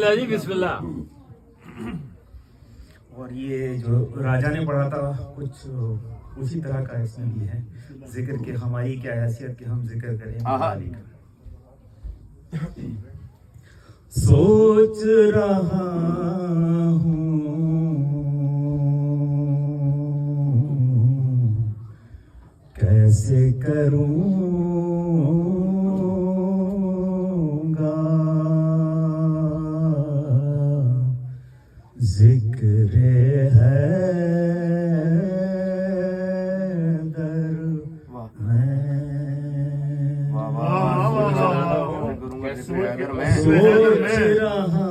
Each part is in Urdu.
جی بسم اللہ. اور یہ جو راجا نے پڑھا تھا کچھ اسی طرح کا اس میں بھی ہے ذکر کہ ہماری کیا حیثیت کہ ہم ذکر کریں علی کا. سوچ رہا ہوں کیسے کروں گا ذکر ہے در میں سوچ رہا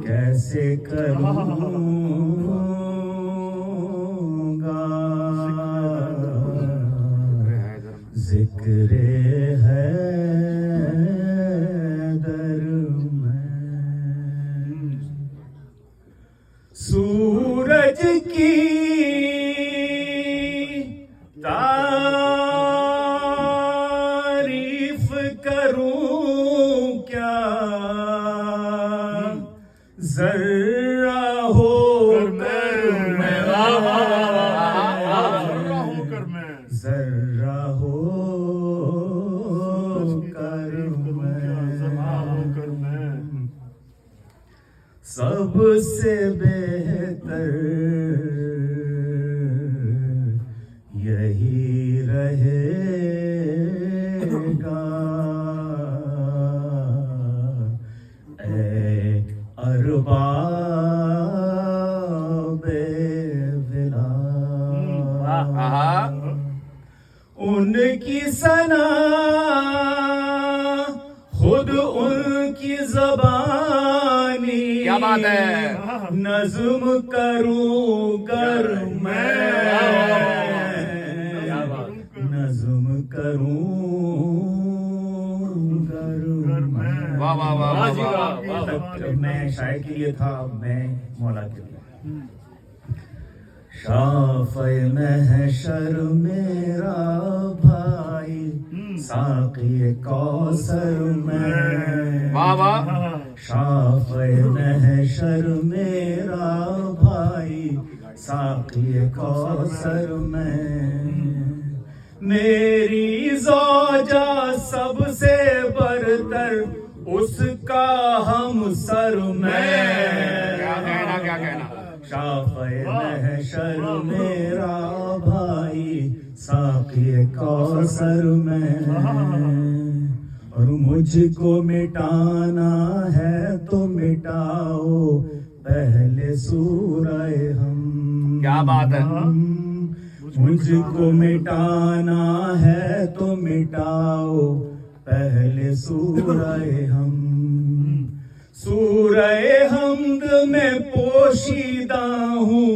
کیسے کروں گا ذکر ہے سورج کی تعریف کروں کیا ذرہ ہو کر میں ذرہ ہو کر میں سب سے بہتر یہی رہے گا اے ارباب ولا ان کی ثنا خود ان کی زبانی کیا بات ہے نظم کروں گر میں نظم کروں گر میں شاعر کے لیے تھا میں مولا کے لیے. شافع محشر میرا بھائی ساقی کوثر میں شافع محشر میرا بھائی ساقی کوثر میں میری زوجہ سب سے برتر اس کا ہم سر میں شافع محشر میرا بھائی ساقی کوثر میں اور مجھ کو مٹانا ہے تو مٹاؤ پہلے سورہ ہم. کیا بات ہے مجھ کو مٹانا ہے تو مٹاؤ پہلے سورہ ہم. سورہ حمد میں پوشیدہ ہوں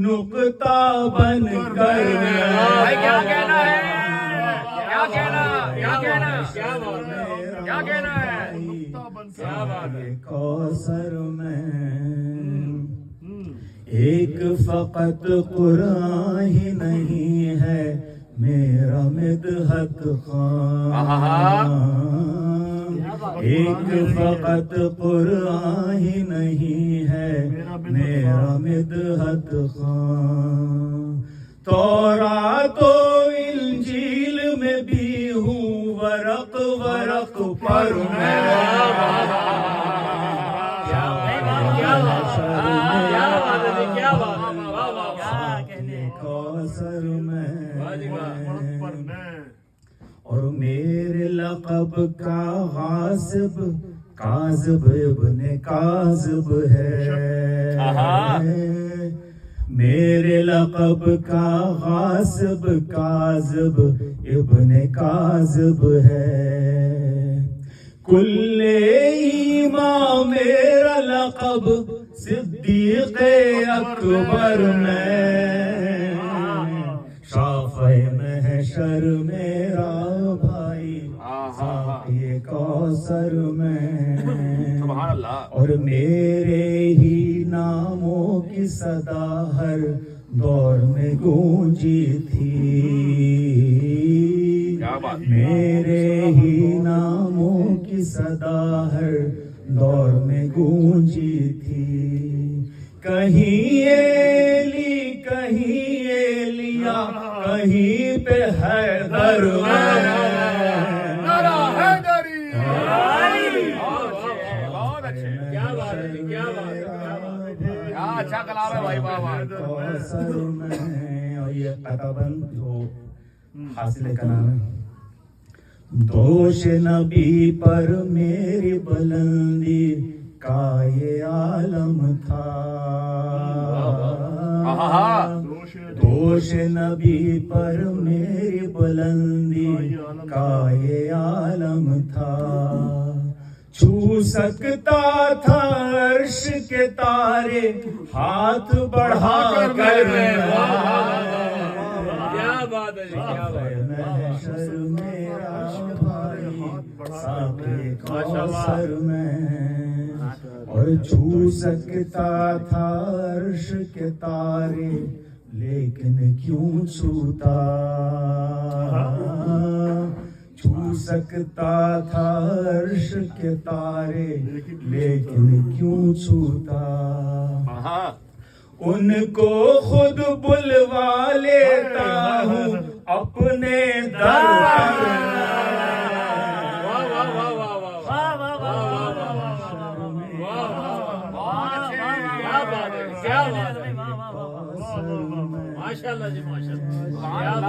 نقطہ بن کر. کیا کہنا ہے کیا کہنا ہے کوثر میں ایک فقط قرآن ہی نہیں ہے میرا مدحت خان. ایک فقط قرآن ہی نہیں ہے میرا مدحت خان. تورات و انجیل میں بھی ہوں ورق ورق پر میں کوثر میں اور میرے لقب کا غاصب کاذب ابن کاذب ہے. میرے لقب کا غاصب کاذب ابن کاذب ہے. کل ایمان میرا لقب صدیق اکبر میں شافع محشر میرا بھائی ساقی کوثر میں سبحان اللہ. اور میرے ہی ناموں کی صدا ہر دور میں گونجی تھی. کیا بات میرے ہی ناموں کی صدا ہر دور میں گونجی تھی کہیں ایلی کہیں ایلیا کہیں پہ حیدر نعرہ حیدری بہت اچھے کیا بات ہے کیا بات ہے کیا اچھا کلام ہے بھائی بابا کوثر میں اور یہ قطبند جو حاصل کا نام ہے دوش نبی پر میری بلندی کا یہ عالم تھا دوش نبی پر میری بلندی کا یہ عالم تھا چھو سکتا تھا عرش کے تارے ہاتھ بڑھا کر کیا بات ہے کیا بات ہے محشر میرا بھائی ساقِ کوثر میں اور چھو سکتا تھا عرش کے تارے لیکن کیوں چھوتا چھو سکتا تھا عرش کے تارے لیکن کیوں چھوتا ان کو خود بلوا لیتا ہوں اپنے در ماشاء اللہ جی ماشاء اللہ